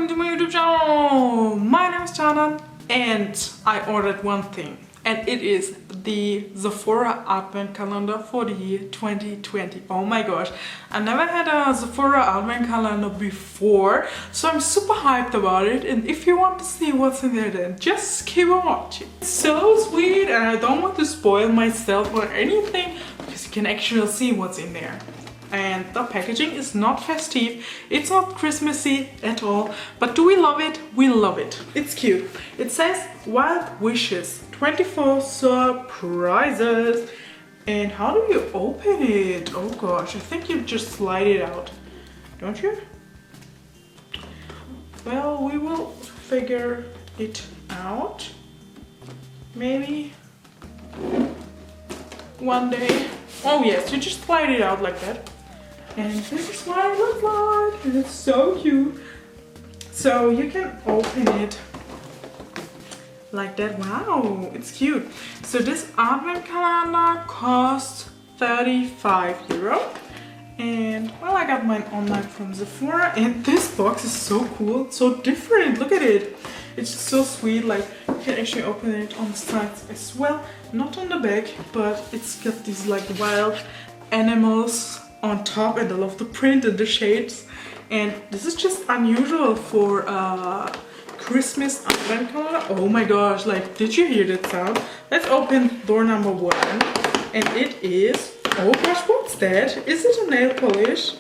welcome to my YouTube channel! My name is Canan and I ordered one thing, and it is the SEPHORA advent calendar for the year 2020. Oh my gosh, I never had a SEPHORA advent calendar before, so I'm super hyped about it, and if you want to see what's in there then just keep on watching. It's so sweet and I don't want to spoil myself or anything because you can actually see what's in there. And the packaging is not festive, it's not Christmassy at all, but do we love it? We love it. It's cute. It says Wild Wishes, 24 surprises. And how do you open it? Oh gosh, I think you just slide it out, don't you? Well, we will figure it out. Maybe one day. Oh yes, you just slide it out like that. And this is what it looks like, and it's so cute. So you can open it like that. Wow, it's cute. So this advent calendar costs 35 euro. And well, I got mine online from SEPHORA, and this box is so cool, it's so different. Look at it. It's just so sweet. Like, you can actually open it on the sides as well, not on the back, but it's got these like wild animals on top, and I love the print and the shades, and this is just unusual for Christmas advent calendar. Oh my gosh, like, did you hear that sound? Let's open door number 1, and it is, oh gosh, what's that? Is it a nail polish?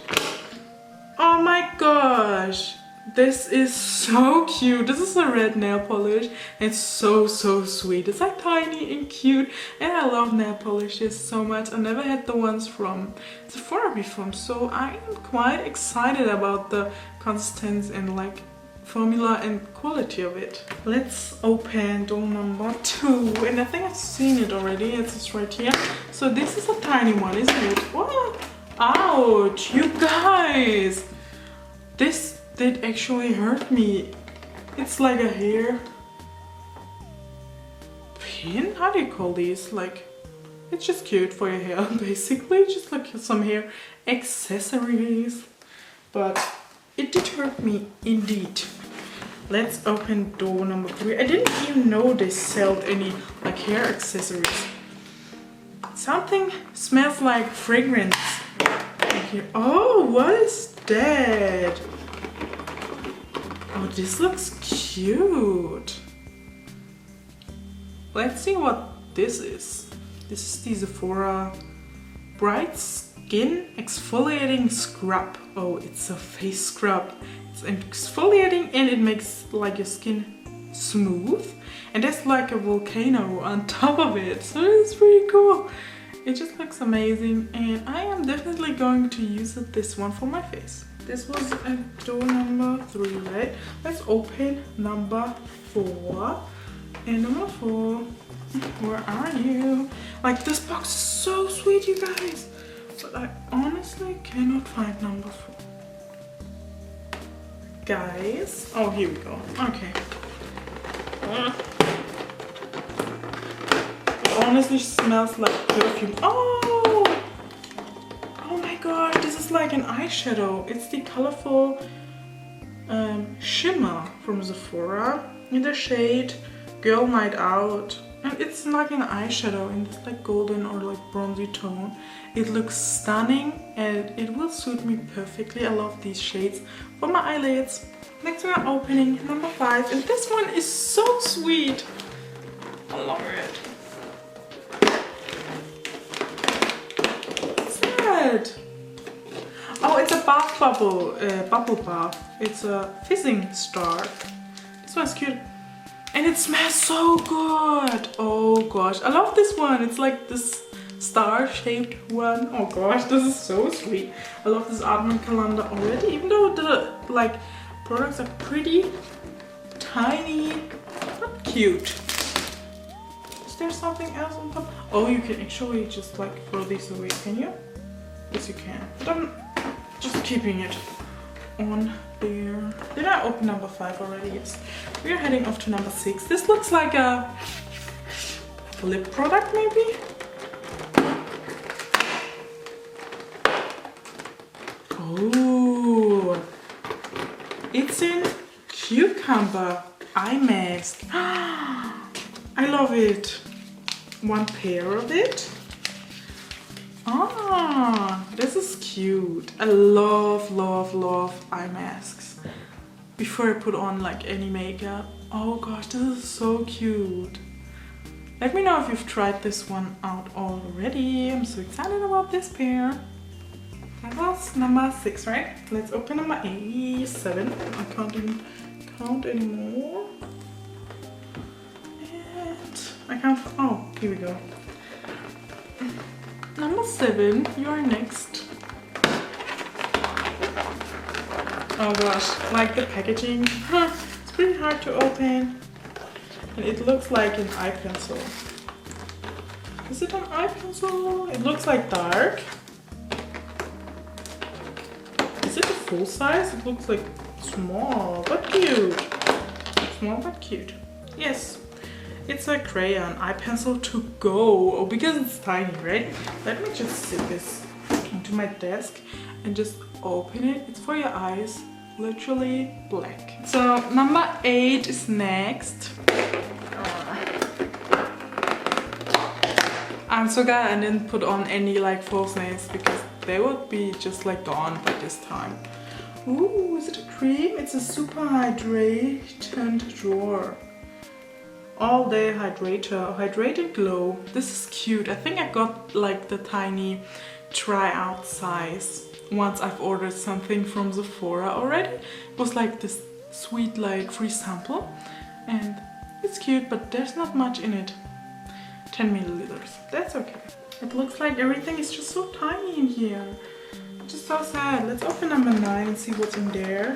Oh my gosh, this is so cute. This is a red nail polish. It's so sweet. It's like tiny and cute, and I love nail polishes so much. I never had the ones from SEPHORA before, so I am quite excited about the consistency and like formula and quality of it. Let's open door number 2, and I think I've seen it already. It's right here. So this is a tiny one, isn't it? What? Ouch, you guys, this did actually hurt me. It's like a hair pin? How do you call these? Like, it's just cute for your hair, basically, just like some hair accessories. But it did hurt me indeed. Let's open door number 3. I didn't even know they sold any like hair accessories. Something smells like fragrance. Oh, what is that? Oh, this looks cute. Let's see what this is. This is the SEPHORA Bright Skin Exfoliating Scrub. Oh, it's a face scrub. It's exfoliating and it makes like your skin smooth. And there's like a volcano on top of it. So it's pretty cool. It just looks amazing, and I am definitely going to use this one for my face. This was door number 3, right? Let's open number 4. And number 4, where are you? Like, this box is so sweet, you guys. But I honestly cannot find number 4. Guys, oh, here we go. Okay. It honestly smells like perfume. Oh! Oh my god, this is like an eyeshadow. It's the colorful shimmer from SEPHORA in the shade Girl Night Out. And it's like an eyeshadow in this like golden or like bronzy tone. It looks stunning and it will suit me perfectly. I love these shades for my eyelids. Next we are opening number 5, and this one is so sweet. I love it. What's that? Oh, it's a bath bubble, bubble bath. It's a fizzing star. This one's cute. And it smells so good. Oh gosh, I love this one. It's like this star-shaped one. Oh gosh, this is so sweet. I love this advent calendar already, even though the like products are pretty tiny, but cute. Is there something else on top? Oh, you can actually just like throw these away, can you? Yes, you can. But I'm just keeping it on there. Did I open number 5 already? Yes. We are heading off to number 6. This looks like a lip product, maybe? Oh, it's in cucumber eye mask. I love it. One pair of it. Ah, this is cute. I love, love, love eye masks. Before I put on like any makeup. Oh gosh, this is so cute. Let me know if you've tried this one out already. I'm so excited about this pair. That was number 6, right? Let's open number 7. I can't even count anymore. And I can't. Oh, here we go. Number 7, you are next. Oh gosh, like the packaging. It's pretty hard to open. And it looks like an eye pencil. Is it an eye pencil? It looks like dark. Is it a full size? It looks like small but cute. Small but cute. Yes. It's a crayon eye pencil to go. Oh, because it's tiny, right? Let me just sit this into my desk and just open it. It's for your eyes. Literally black. So number 8 is next. I'm so glad I didn't put on any like false nails because they would be just like gone by this time. Ooh, is it a cream? It's a super hydratant drawer. All day hydrator, hydrated glow. This is cute. I think I got like the tiny try out size once I've ordered something from Sephora already. It was like this sweet like free sample and it's cute, but there's not much in it. 10 milliliters. That's okay. It looks like everything is just so tiny in here. Just so sad. Let's open number 9 and see what's in there.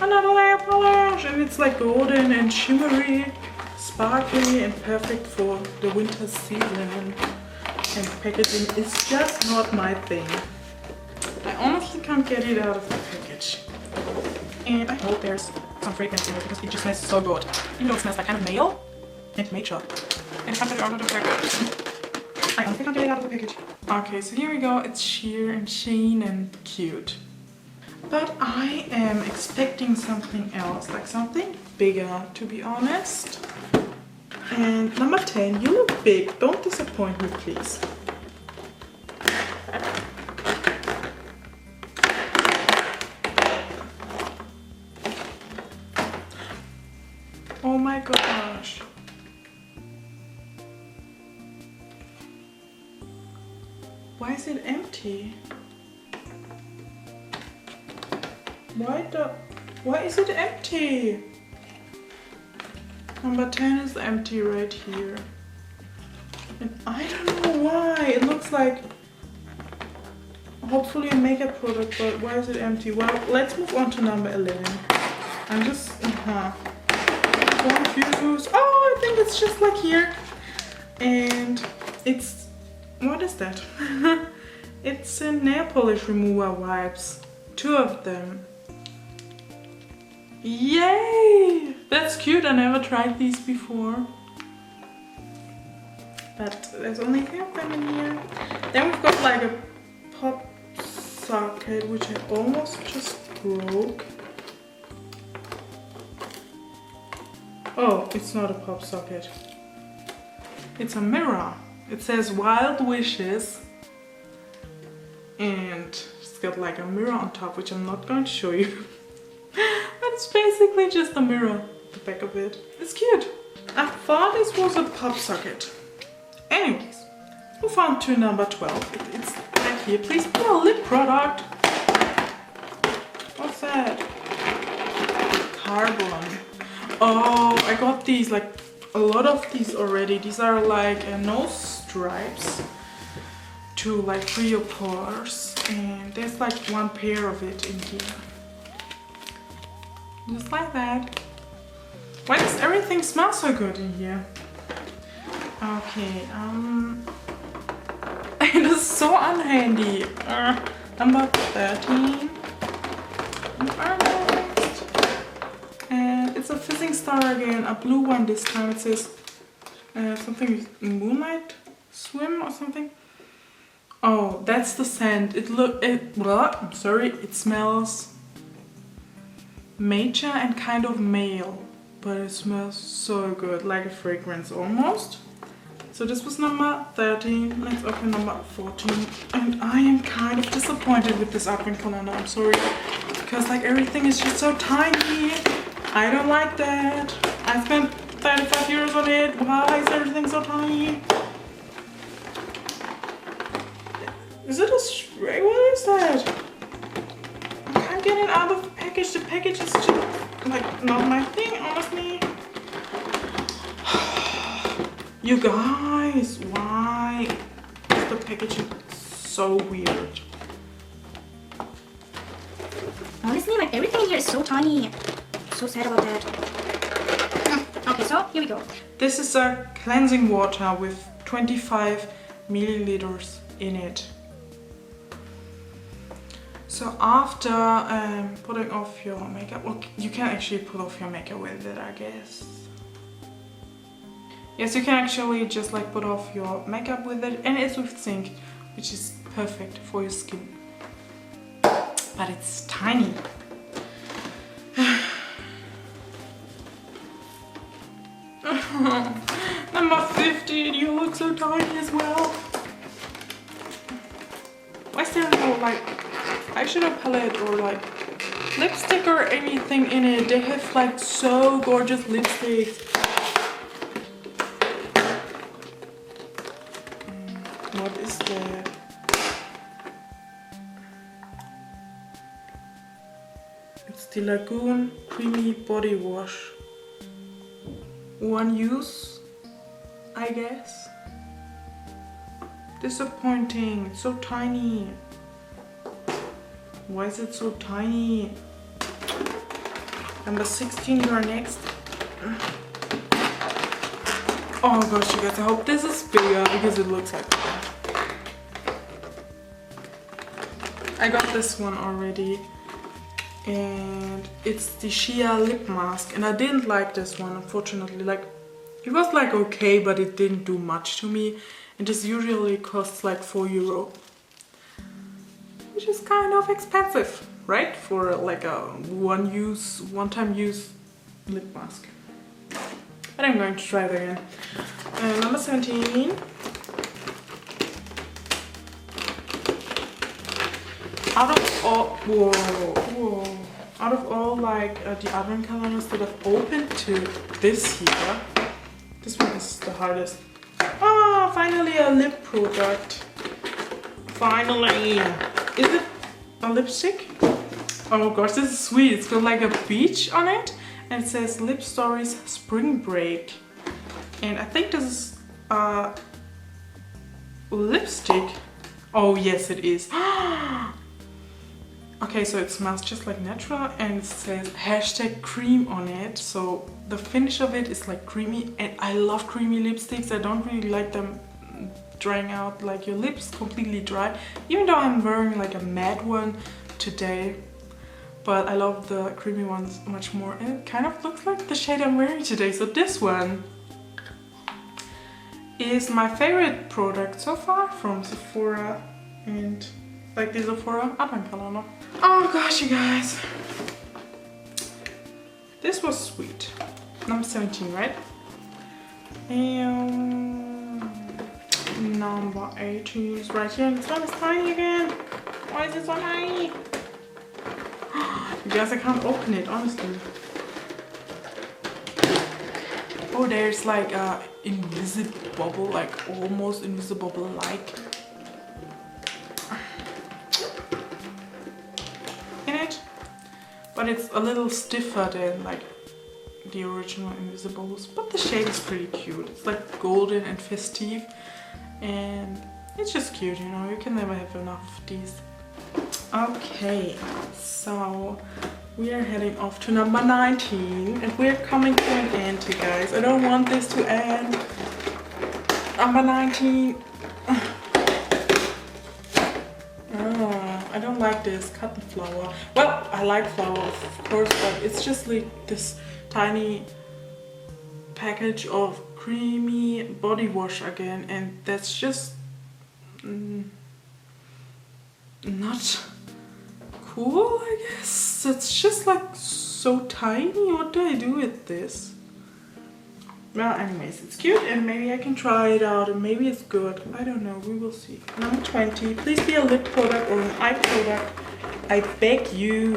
Another nail polish, and it's like golden and shimmery, sparkly and perfect for the winter season. And packaging is just not my thing. I honestly can't get it out of the package. And I hope there's some fragrance in it because it just smells so good. Even though it smells like kind of nail and nature. And I can't get it out of the package. I honestly can't get it out of the package. Okay, so here we go. It's sheer and sheen and cute. But I am expecting something else, like something bigger, to be honest. And number 10, you look big. Don't disappoint me, please. Oh my gosh. Why is it empty? Why is it empty? Number 10 is empty right here. And I don't know why. It looks like hopefully a makeup product, but why is it empty? Well, let's move on to number 11. I'm just confused. Oh, I think it's just like here. And it's, what is that? It's a nail polish remover wipes. 2 of them. Yay! That's cute. I never tried these before. But there's only 3 of them in here. Then we've got like a pop socket, which I almost just broke. Oh, it's not a pop socket. It's a mirror. It says Wild Wishes. And it's got like a mirror on top, which I'm not going to show you. It's basically just a mirror, the back of it. It's cute. I thought this was a pop socket. Anyways, move on to number 12. It's back here. Please be a lip product. What's that? Carbon. Oh, I got these, like a lot of these already. These are like nose stripes to like free your pores. And there's like 1 pair of it in here. Just like that. Why does everything smell so good in here? Okay, it is so unhandy. Number 13. Next. And it's a fizzing star again, a blue one this time. It says something with Moonlight Swim or something. Oh, that's the scent. I'm sorry, it smells mature and kind of male, but it smells so good, like a fragrance almost. So this was number 13. Let's open number 14. And I am kind of disappointed with this advent calendar. I'm sorry, because like everything is just so tiny. I don't like that. I spent 35 euros on it. Why is everything so tiny? Is it a spray? What is that? I can't get it out of the package. The package is just like not my thing, honestly. You guys, why is the packaging so weird? Honestly, like everything in here is so tiny. I'm so sad about that. Okay, so here we go. This is a cleansing water with 25 milliliters in it. So after putting off your makeup, well, you can actually put off your makeup with it, I guess. Yes, you can actually just like put off your makeup with it, and it's with zinc, which is perfect for your skin. But it's tiny. Number 15, you look so tiny as well. Why is there no like eyeshadow palette or like lipstick or anything in it? They have like so gorgeous lipsticks. What is that? It's the Lagoon Creamy Body Wash. One use, I guess. Disappointing, it's so tiny. Why is it so tiny? Number 16, you are next. Oh gosh, you guys, I hope this is bigger because it looks like that. I got this one already. And it's the Shea lip mask, and I didn't like this one, unfortunately. Like, it was like okay, but it didn't do much to me. And this usually costs like €4, which is kind of expensive, right? For like a one-time use lip mask. But I'm going to try it again. Number 17. Out of all like the advent calendars that I've opened to this year, this one is the hardest. Ah, finally a lip product. Finally. Is it a lipstick? Oh gosh, this is sweet. It's got like a beach on it, and it says Lip Stories Spring Break. And I think this is a lipstick. Oh yes, it is. Okay, so it smells just like natural, and it says #cream on it. So the finish of it is like creamy, and I love creamy lipsticks. I don't really like them drying out, like your lips completely dry, even though I'm wearing like a matte one today. But I love the creamy ones much more, and it kind of looks like the shade I'm wearing today. So this one is my favorite product so far from Sephora, and like the Sephora advent calendar. Oh gosh, you guys, this was sweet. Number 17, right? And number 18 is right here. This one is tiny again. Why is it so tiny? You guys, I can't open it, honestly. Oh, there's like a invisible bubble, like almost invisible bubble, like in it, but it's a little stiffer than like the original invisibles. But the shade is pretty cute. It's like golden and festive, and it's just cute, you know. You can never have enough of these. Okay, so we are heading off to number 19, and we're coming to an end, you guys. I don't want this to end. Number 19. I don't like this cotton flower. Well, I like flower, of course, but it's just like this tiny package of creamy body wash again, and that's just not cool, I guess. It's just like so tiny. What do I do with this? Well, anyways, it's cute and maybe I can try it out and maybe it's good. I don't know, we will see. Number 20, please be a lip product or an eye product. I beg you.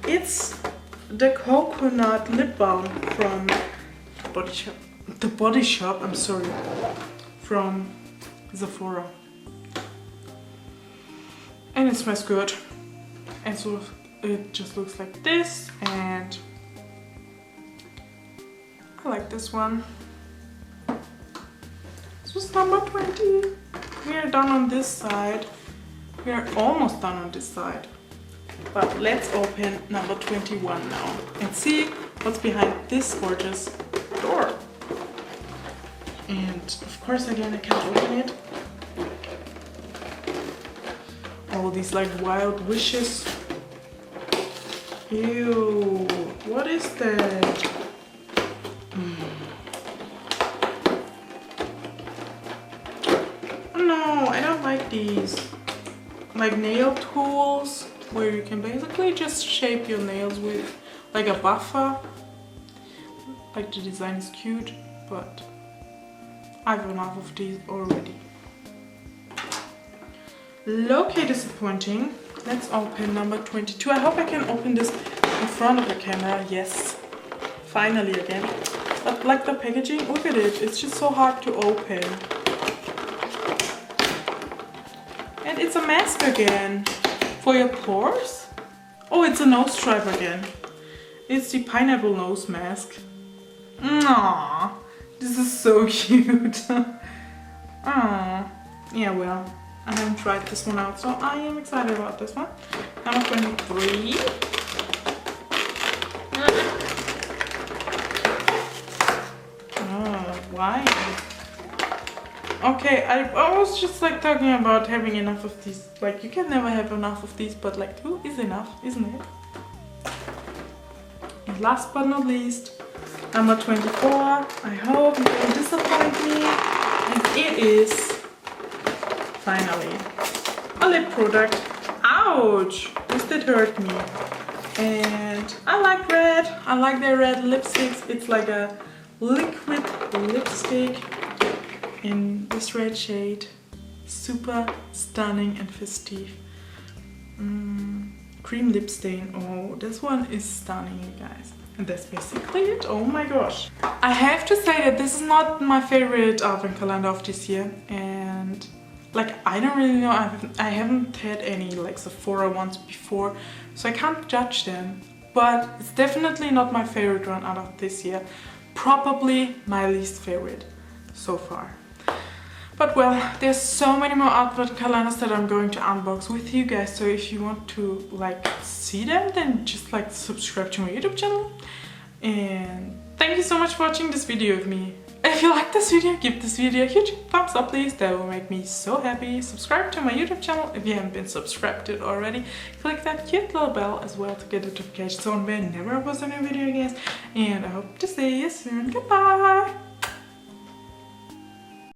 It's the coconut lip balm from Body Shop. The Body Shop, I'm sorry. From SEPHORA. And it smells good. And so it just looks like this, and I like this one. This was number 20. We are done on this side. We are almost done on this side. But let's open number 21 now and see what's behind this gorgeous door. And of course, again, I can't open it. All these like wild wishes. Ew, what is that? No, I don't like these. Like nail tools where you can basically just shape your nails with like a buffer. Like the design is cute, but I have enough of these already. Okay, disappointing. Let's open number 22. I hope I can open this in front of the camera. Yes, finally again. But like the packaging, look at it. It's just so hard to open. And it's a mask again. For your pores? Oh, it's a nose stripe again. It's the pineapple nose mask. Aww, this is so cute. Aww. Yeah, well, I haven't tried this one out, so I am excited about this one. Number 23. Oh, why? Okay, I was just like talking about having enough of these. Like, you can never have enough of these, but like 2 is enough, isn't it? And last but not least, number 24. I hope you won't disappoint me. And it is finally a lip product. Ouch! This did hurt me. And I like red. I like their red lipsticks. It's like a liquid lipstick in this red shade. Super stunning and festive. Cream lip stain. Oh, this one is stunning, you guys. And that's basically it. Oh my gosh. I have to say that this is not my favorite advent calendar of this year. And like, I don't really know. I haven't had any like Sephora ones before, so I can't judge them. But it's definitely not my favorite one out of this year. Probably my least favorite so far. But well, there's so many more advent calendars that I'm going to unbox with you guys. So if you want to like see them, then just like subscribe to my YouTube channel. And thank you so much for watching this video with me. If you like this video, give this video a huge thumbs up please. That will make me so happy. Subscribe to my YouTube channel if you haven't been subscribed to it already. Click that cute little bell as well to get notifications on whenever I post a new video, guys. And I hope to see you soon. Goodbye!